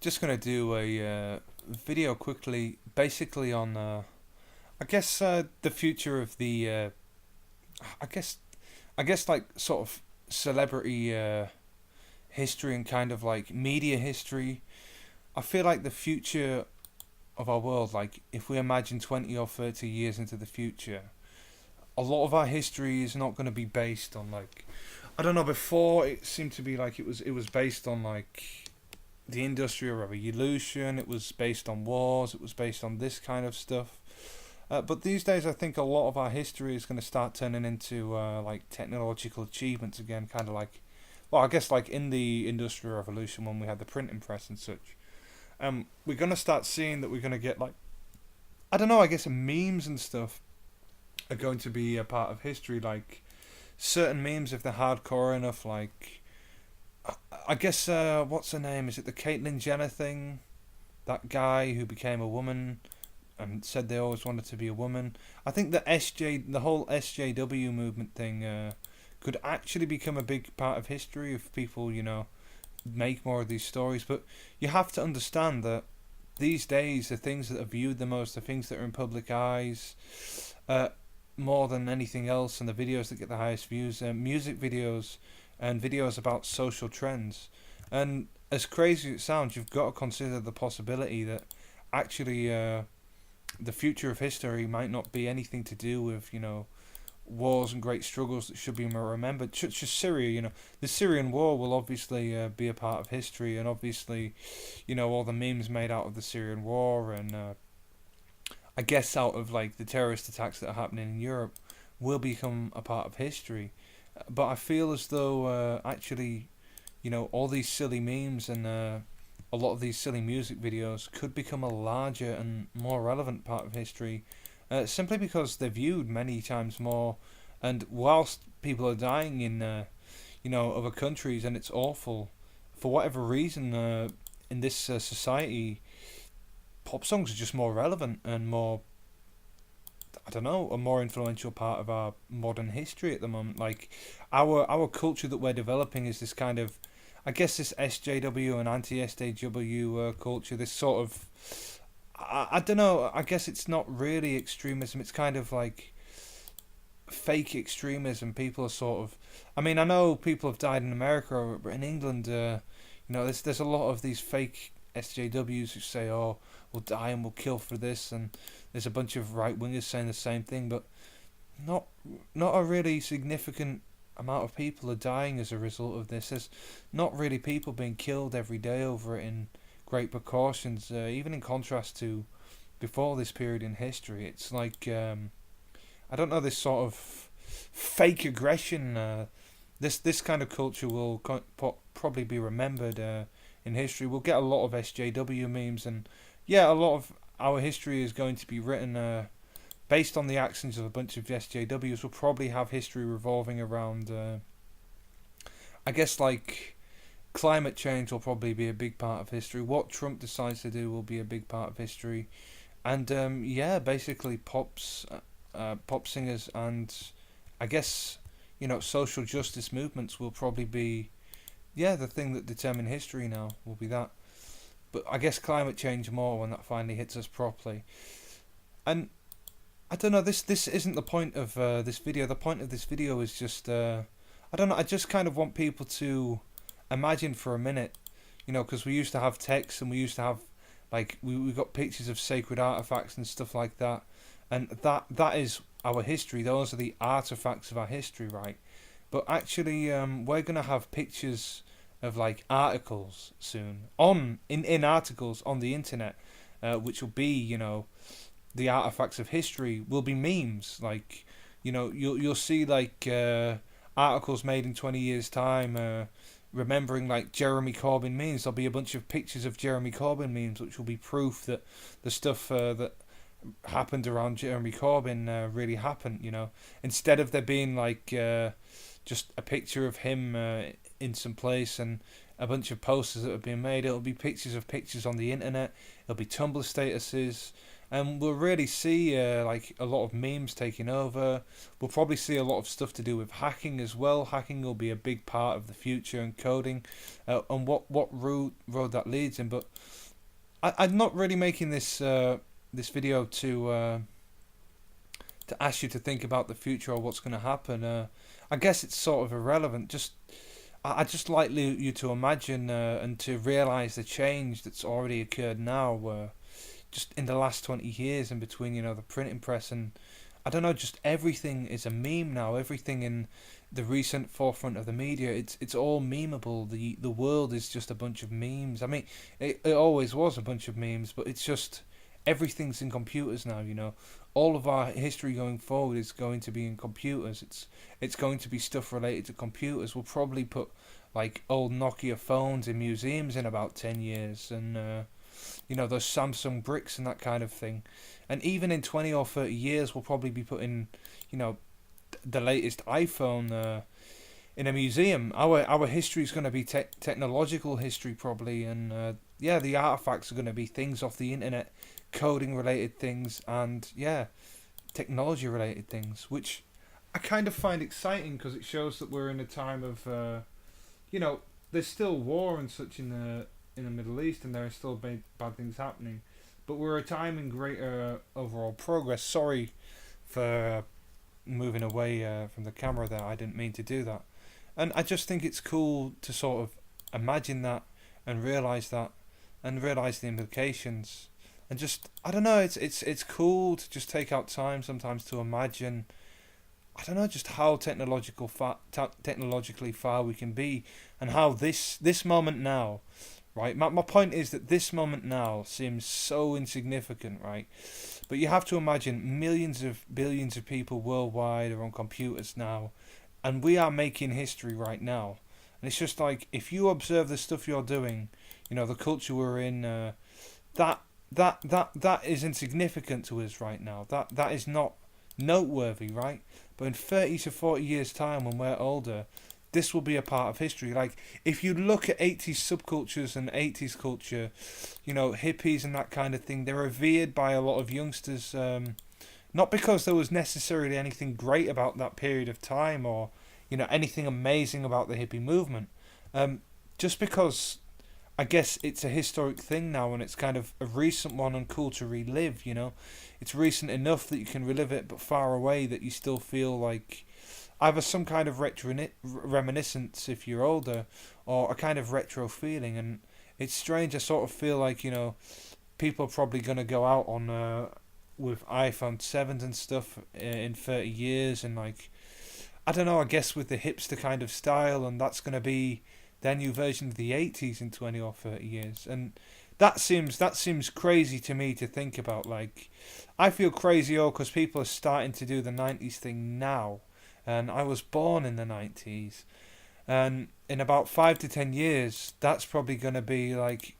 Just gonna do a video quickly, basically on the future of the I guess like sort of celebrity history and kind of like media history. I feel like the future of our world, like if we imagine 20 or 30 years into the future, a lot of our history is not going to be based on like I don't know. Before it seemed to be like it was based on like the Industrial Revolution. It was based on wars. It was based on this kind of stuff. But these days, I think a lot of our history is going to start turning into like technological achievements again, kind of like, well, I guess like in the Industrial Revolution when we had the printing press and such. We're going to start seeing that we're going to get like, I don't know, I guess memes and stuff are going to be a part of history. Like certain memes, if they're hardcore enough, like I guess what's her name? Is it the Caitlyn Jenner thing? That guy who became a woman and said they always wanted to be a woman. I think the whole SJW movement thing, could actually become a big part of history if people, make more of these stories. But you have to understand that these days, the things that are viewed the most, the things that are in public eyes, uh, more than anything else, and the videos that get the highest views, music videos and videos about social trends. And as crazy as it sounds, you've got to consider the possibility that actually the future of history might not be anything to do with wars and great struggles that should be more remembered, such as Syria. The Syrian war will obviously be a part of history, and obviously, all the memes made out of the Syrian war, and I guess out of like the terrorist attacks that are happening in Europe, will become a part of history. But I feel as though actually, all these silly memes and a lot of these silly music videos could become a larger and more relevant part of history, simply because they're viewed many times more. And whilst people are dying in, other countries, and it's awful, for whatever reason, in this society, pop songs are just more relevant and more, I don't know, a more influential part of our modern history at the moment. Like our culture that we're developing is this kind of, I guess, this SJW and anti SJW culture. This sort of, I don't know. I guess it's not really extremism. It's kind of like fake extremism. People are sort of. I mean, I know people have died in America, but in England, there's a lot of these fake SJWs who say, "Oh, we'll die and we'll kill for this," and there's a bunch of right wingers saying the same thing, but not not a really significant amount of people are dying as a result of this. There's not really people being killed every day over it in great proportions, even in contrast to before this period in history. It's like, I don't know, this sort of fake aggression. This kind of culture will probably be remembered in history. We'll get a lot of SJW memes, and yeah, a lot of our history is going to be written based on the actions of a bunch of SJWs. We'll probably have history revolving around, I guess, like climate change will probably be a big part of history. What Trump decides to do will be a big part of history, and yeah, basically pop singers, and I guess social justice movements will probably be, yeah, the thing that determine history now will be that. But I guess climate change more when that finally hits us properly. And I don't know. This isn't the point of this video. The point of this video is just I don't know. I just kind of want people to imagine for a minute, because we used to have text, and we used to have like we got pictures of sacred artifacts and stuff like that, and that is our history. Those are the artifacts of our history, right? But actually, we're gonna have pictures of like articles soon in articles on the internet, which will be the artifacts of history will be memes. Like you'll see like articles made in 20 years time. Remembering like Jeremy Corbyn memes, there'll be a bunch of pictures of Jeremy Corbyn memes, which will be proof that the stuff that happened around Jeremy Corbyn really happened. Instead of there being like just a picture of him in some place and a bunch of posters that have been made, it'll be pictures of pictures on the internet. It'll be Tumblr statuses, and we'll really see like a lot of memes taking over. We'll probably see a lot of stuff to do with hacking as well. Hacking will be a big part of the future, and coding, and what road that leads in. But I'm not really making this video to ask you to think about the future or what's going to happen. I guess it's sort of irrelevant. I just like you to imagine and to realize the change that's already occurred now, just in the last 20 years, in between, the printing press and I don't know, just everything is a meme now. Everything in the recent forefront of the media, it's all memeable. The world is just a bunch of memes. I mean, it always was a bunch of memes, but it's just everything's in computers now. All of our history going forward is going to be in computers. It's going to be stuff related to computers. We'll probably put like old Nokia phones in museums in about 10 years, and those Samsung bricks and that kind of thing. And even in 20 or 30 years, we'll probably be putting the latest iPhone in a museum. Our history is going to be technological history probably, and the artifacts are going to be things off the internet, coding related things, and technology related things, which I kind of find exciting because it shows that we're in a time of there's still war and such in the Middle East, and there are still bad things happening, but we're a time in greater overall progress. Sorry for moving away from the camera there. I didn't mean to do that. And I just think it's cool to sort of imagine that and realize that and realize the implications. And just, I don't know, it's cool to just take out time sometimes to imagine, I don't know, just how technologically far we can be, and how this moment now, right? My point is that this moment now seems so insignificant, right? But you have to imagine billions of people worldwide are on computers now, and we are making history right now. And it's just like, if you observe the stuff you're doing, the culture we're in, that is insignificant to us right now. That is not noteworthy, right? But in 30 to 40 years' time, when we're older, this will be a part of history. Like, if you look at 80s subcultures and 80s culture, hippies and that kind of thing, they're revered by a lot of youngsters, not because there was necessarily anything great about that period of time or, anything amazing about the hippie movement. Just because I guess it's a historic thing now, and it's kind of a recent one and cool to relive, It's recent enough that you can relive it, but far away that you still feel like either some kind of reminiscence if you're older, or a kind of retro feeling. And it's strange, I sort of feel like, people are probably going to go out on with iPhone 7s and stuff in 30 years, and like, I don't know, I guess with the hipster kind of style, and that's going to be their new version of the 80s in 20 or 30 years. And that seems crazy to me to think about. Like, I feel crazy because people are starting to do the 90s thing now, and I was born in the 90s, and in about 5 to 10 years that's probably going to be like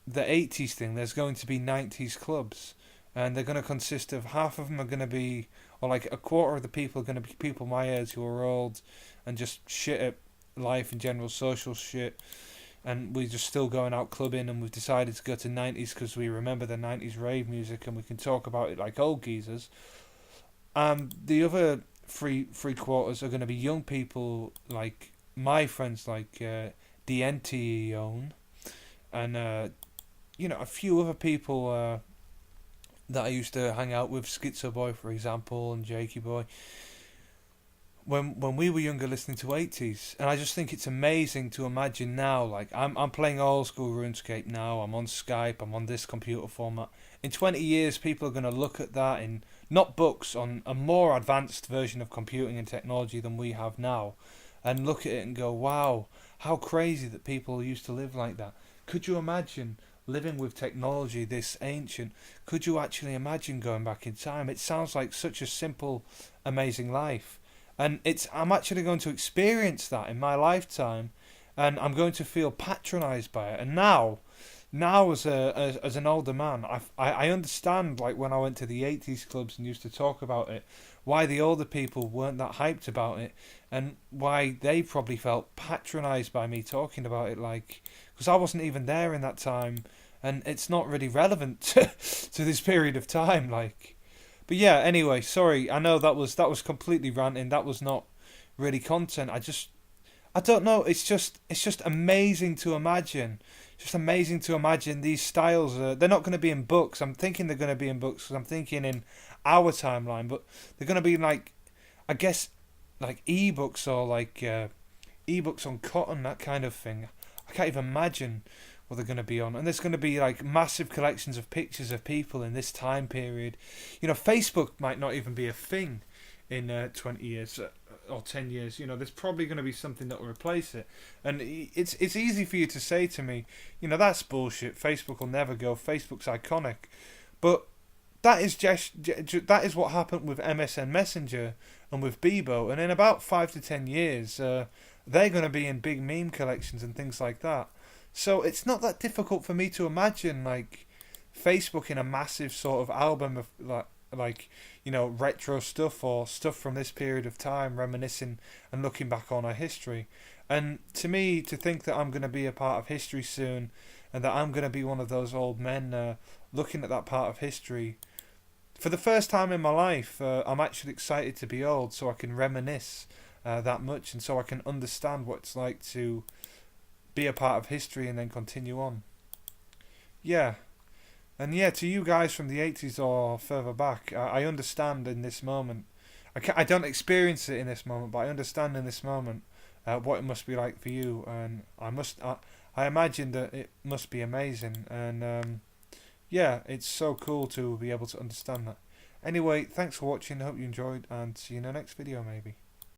the 80s thing. There's going to be 90s clubs, and they're going to consist of, half of them are going to be, or like a quarter of the people are going to be people my age who are old and just shit at life in general, social shit, and we're just still going out clubbing, and we've decided to go to 90s because we remember the 90s rave music and we can talk about it like old geezers. The other three quarters are going to be young people like my friends, like DNT and a few other people that I used to hang out with, Schizo Boy for example, and Jakey Boy, when we were younger, listening to 80s. And I just think it's amazing to imagine now, like I'm playing old school RuneScape now, I'm on Skype, I'm on this computer format. In 20 years people are going to look at that in, not books, on a more advanced version of computing and technology than we have now, and look at it and go, wow, how crazy that people used to live like that. Could you imagine living with technology this ancient? Could you actually imagine going back in time? It sounds like such a simple, amazing life. And I'm actually going to experience that in my lifetime, and I'm going to feel patronised by it. And now as an older man, I understand, like when I went to the 80s clubs and used to talk about it, why the older people weren't that hyped about it, and why they probably felt patronised by me talking about it, like, because I wasn't even there in that time, and it's not really relevant to this period of time. Like, but yeah. Anyway, sorry. I know that was completely ranting. That was not really content. I don't know. It's just amazing to imagine. Just amazing to imagine these styles. They're not going to be in books. I'm thinking they're going to be in books because I'm thinking in our timeline, but they're going to be like, I guess, like ebooks or like ebooks on cotton, that kind of thing. I can't even imagine what they're going to be on. And there's going to be like massive collections of pictures of people in this time period. You know, Facebook might not even be a thing in 20 years or 10 years. You know, there's probably going to be something that will replace it. And it's easy for you to say to me, you know, that's bullshit. Facebook will never go. Facebook's iconic. But that is that is what happened with MSN Messenger and with Bebo. And in about 5 to 10 years, they're going to be in big meme collections and things like that. So it's not that difficult for me to imagine like Facebook in a massive sort of album of like you know, retro stuff or stuff from this period of time, reminiscing and looking back on our history. And to me, to think that I'm going to be a part of history soon, and that I'm going to be one of those old men looking at that part of history for the first time in my life, I'm actually excited to be old, so I can reminisce that much, and so I can understand what it's like to be a part of history and then continue on. Yeah. And yeah, to you guys from the 80s or further back, I understand in this moment. I don't experience it in this moment, but I understand in this moment what it must be like for you. And I imagine that it must be amazing. And yeah, it's so cool to be able to understand that. Anyway, thanks for watching. I hope you enjoyed, and see you in the next video maybe.